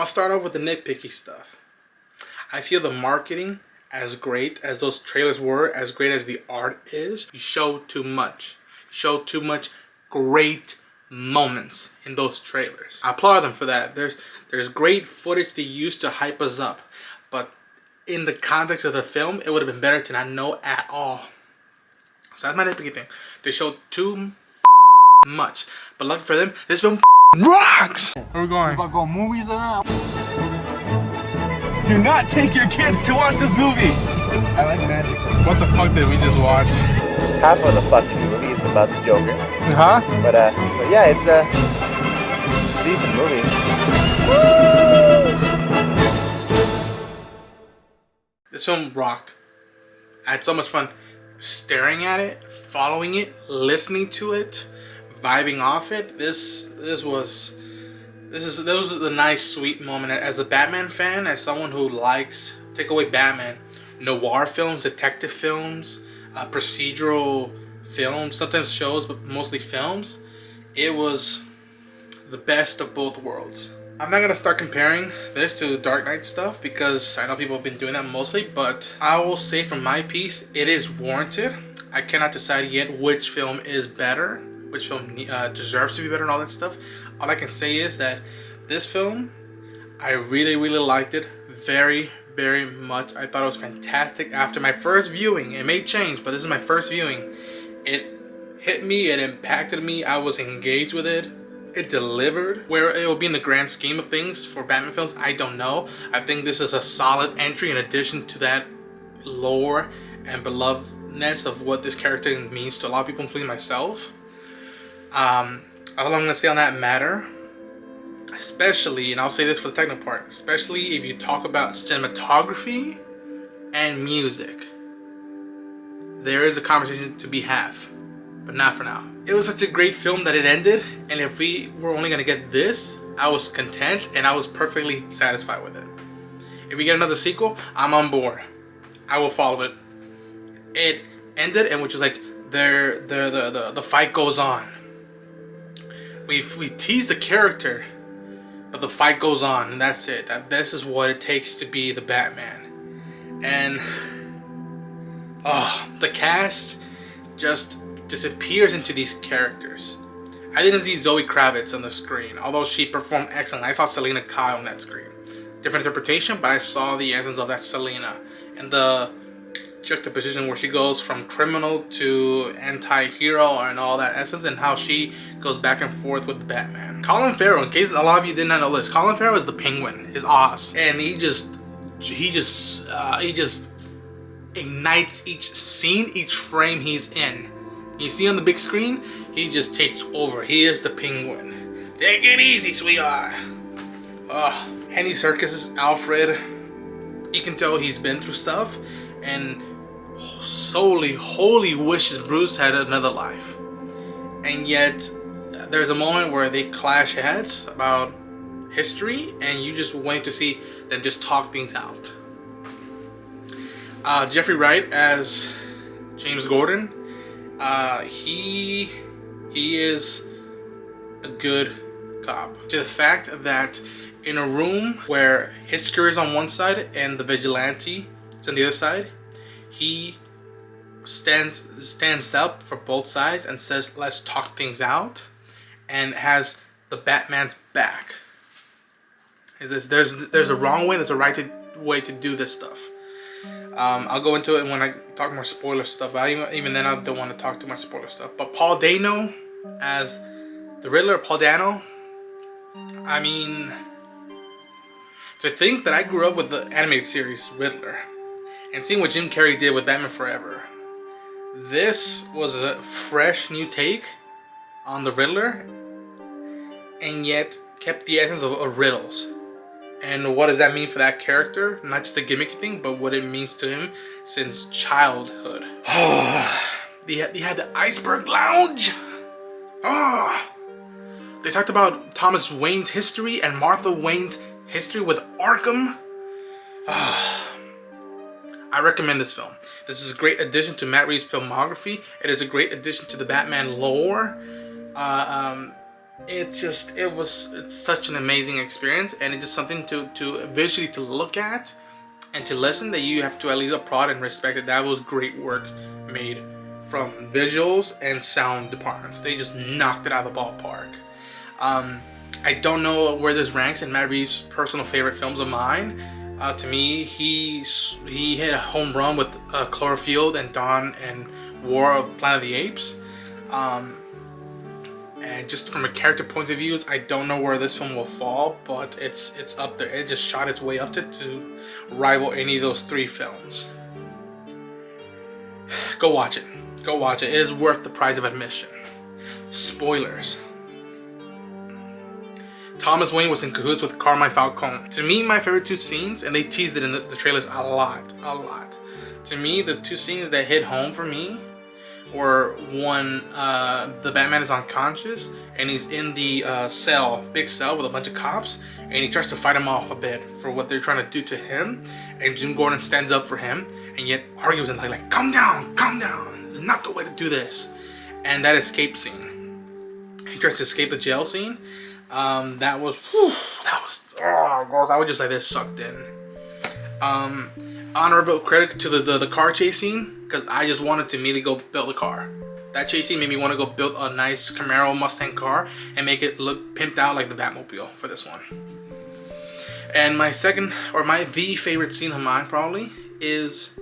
I'll start off with the nitpicky stuff. I feel the marketing, as great as those trailers were, as great as the art is, you show too much. You show too much great moments in those trailers. I applaud them for that. There's great footage they use to hype us up, but in the context of the film, it would have been better to not know at all. So that's my nitpicky thing. They showed too much, but lucky for them, this film rocks. Where are we going? We're about to go movies or not? Do not take your kids to watch this movie. I like magic. What the fuck did we just watch? Half of the fucking movie is about the Joker. Huh? But yeah, it's a decent movie. This film rocked. I had so much fun staring at it, following it, listening to it, vibing off it. This was a nice, sweet moment. As a Batman fan, as someone who likes, take away Batman, noir films, detective films, procedural films, sometimes shows, but mostly films, it was the best of both worlds. I'm not gonna start comparing this to Dark Knight stuff because I know people have been doing that mostly, but I will say from my piece, it is warranted. I cannot decide yet which film is better, which film deserves to be better and all that stuff. All I can say is that this film, I really, really liked it very, very much. I thought it was fantastic. After my first viewing, it may change, but this is my first viewing. It hit me, it impacted me, I was engaged with it. It delivered. Where it will be in the grand scheme of things for Batman films, I don't know. I think this is a solid entry in addition to that lore and belovedness of what this character means to a lot of people, including myself. All I'm going to say on that matter, especially, and I'll say this for the technical part, especially if you talk about cinematography and music, there is a conversation to be had, but not for now. It was such a great film that it ended, and if we were only going to get this, I was content and I was perfectly satisfied with it. If we get another sequel, I'm on board. I will follow it. It ended, and which is like the fight goes on. We tease the character, but the fight goes on, and that's it. This is what it takes to be the Batman. And the cast just disappears into these characters. I didn't see Zoe Kravitz on the screen, although she performed excellently. I saw Selena Kyle on that screen. Different interpretation, but I saw the essence of that Selena and the juxtaposition where she goes from criminal to anti-hero and all that essence, and how she goes back and forth with Batman. Colin Farrell, in case a lot of you did not know this, Colin Farrell is the Penguin, is Oz, and he just ignites each scene, each frame he's in. You see on the big screen, he just takes over. He is the Penguin. Take it easy, sweetheart. Andy Serkis' Alfred, you can tell he's been through stuff and solely, wholly wishes Bruce had another life. And yet, there's a moment where they clash heads about history, and you just wait to see them just talk things out. Jeffrey Wright as James Gordon, he is a good cop. To the fact that in a room where his career is on one side and the vigilante is on the other side, he stands up for both sides and says, let's talk things out, and has the Batman's back. There's a wrong way, there's a right way to do this stuff. I'll go into it when I talk more spoiler stuff. Even then, I don't want to talk too much spoiler stuff. But Paul Dano as the Riddler, Paul Dano. I mean, to think that I grew up with the animated series Riddler and seeing what Jim Carrey did with Batman Forever, this was a fresh new take on the Riddler, and yet kept the essence of riddles. And what does that mean for that character? Not just a gimmicky thing, but what it means to him since childhood. They had the Iceberg Lounge. They talked about Thomas Wayne's history and Martha Wayne's history with Arkham. I recommend this film. This is a great addition to Matt Reeves' filmography. It is a great addition to the Batman lore. it's such an amazing experience, and it's just something to visually to look at and to listen that you have to at least applaud and respect it. That was great work made from visuals and sound departments. They just knocked it out of the ballpark. I don't know where this ranks in Matt Reeves' personal favorite films of mine. To me, he hit a home run with Cloverfield and Dawn and War of Planet of the Apes. And just from a character point of view, I don't know where this film will fall, but it's up there. It just shot its way up to rival any of those 3 films. Go watch it. Go watch it. It is worth the price of admission. Spoilers. Thomas Wayne was in cahoots with Carmine Falcone. To me, my favorite 2 scenes, and they teased it in the trailers a lot. To me, the 2 scenes that hit home for me were when the Batman is unconscious and he's in the big cell with a bunch of cops, and he tries to fight him off a bit for what they're trying to do to him, and Jim Gordon stands up for him and yet argues and like calm down, it's not the way to do this. And that escape scene, he tries to escape the jail scene. That was gross. I was just like this sucked in. Honorable credit to the car chase scene, because I just wanted to immediately go build a car. That chase scene made me want to go build a nice Camaro Mustang car and make it look pimped out like the Batmobile for this one. And my the favorite scene of mine probably is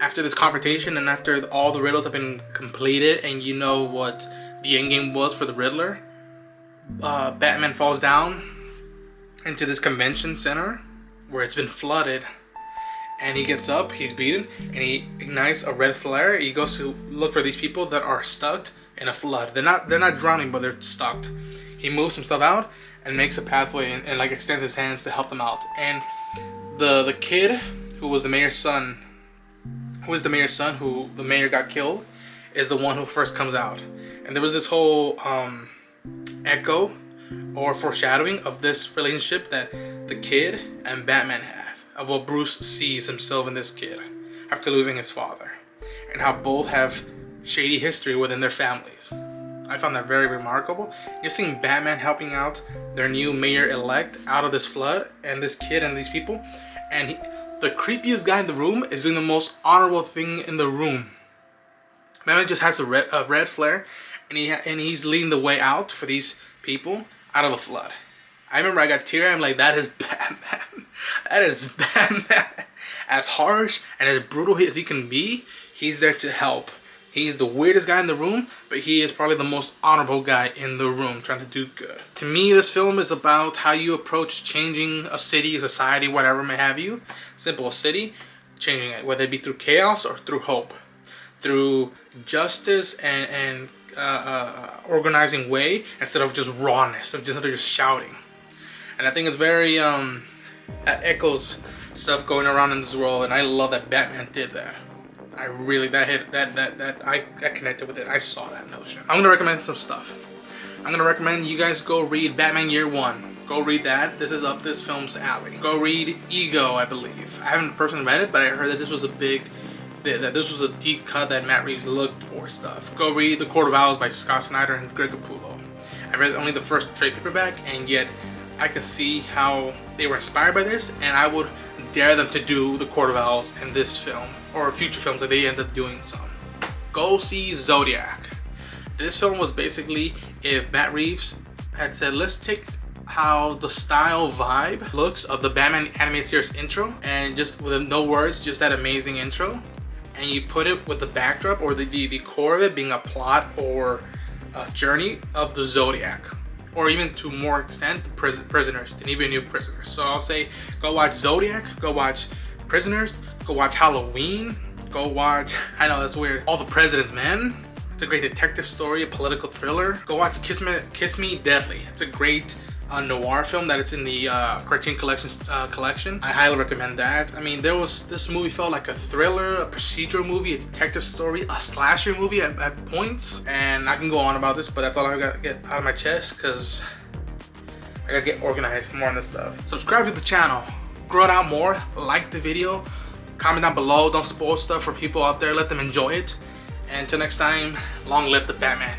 after this confrontation and after all the riddles have been completed and you know what the endgame was for the Riddler. Batman falls down into this convention center where it's been flooded, and he gets up, he's beaten, and he ignites a red flare. He goes to look for these people that are stuck in a flood. They're not drowning, but they're stuck. He moves himself out and makes a pathway and like extends his hands to help them out. And the kid who was the mayor's son, who the mayor got killed, is the one who first comes out. And there was this whole echo or foreshadowing of this relationship that the kid and Batman have, of what Bruce sees himself in this kid after losing his father, and how both have shady history within their families. I found that very remarkable. You're seeing Batman helping out their new mayor-elect out of this flood, and this kid and these people, and the creepiest guy in the room is doing the most honorable thing in the room. Batman just has a red flare, and he's leading the way out for these people out of a flood. I remember I got teary-eyed. I'm like, that is Batman. That is Batman. As harsh and as brutal as he can be, he's there to help. He's the weirdest guy in the room, but he is probably the most honorable guy in the room, trying to do good. To me, this film is about how you approach changing a city, a society, whatever may have you. Simple city, changing it, whether it be through chaos or through hope, through justice and organizing way, instead of just rawness, of just shouting. And I think it's very that echoes stuff going around in this world, and I love that Batman did that. I connected with it. I saw that notion. I'm gonna recommend some stuff. I'm gonna recommend you guys go read Batman Year One. Go read that. This is up this film's alley. Go read Ego, I believe. I haven't personally read it, but I heard that this was a deep cut that Matt Reeves looked for stuff. Go read The Court of Owls by Scott Snyder and Greg Capullo. I read only the first trade paperback, and yet I could see how they were inspired by this, and I would dare them to do The Court of Owls in this film, or future films that they end up doing some. Go see Zodiac. This film was basically if Matt Reeves had said, let's take how the style vibe looks of the Batman animated series intro, and just with no words, just that amazing intro, and you put it with the backdrop or the core of it being a plot or a journey of the Zodiac, or even to more extent the Prisoners, the new Prisoners. So I'll say go watch Zodiac, go watch Prisoners, go watch Halloween, go watch, I know that's weird, All the President's Men. It's a great detective story, a political thriller. Go watch Kiss Me Deadly. It's a great noir film that it's in the Criterion collection. I highly recommend that. I mean, this movie felt like a thriller, a procedural movie, a detective story, a slasher movie at points. And I can go on about this, but that's all I gotta get out of my chest, because I gotta get organized more on this stuff. Subscribe to the channel, grow it out more, like the video, comment down below, don't spoil stuff for people out there, let them enjoy it. And until next time, long live the Batman.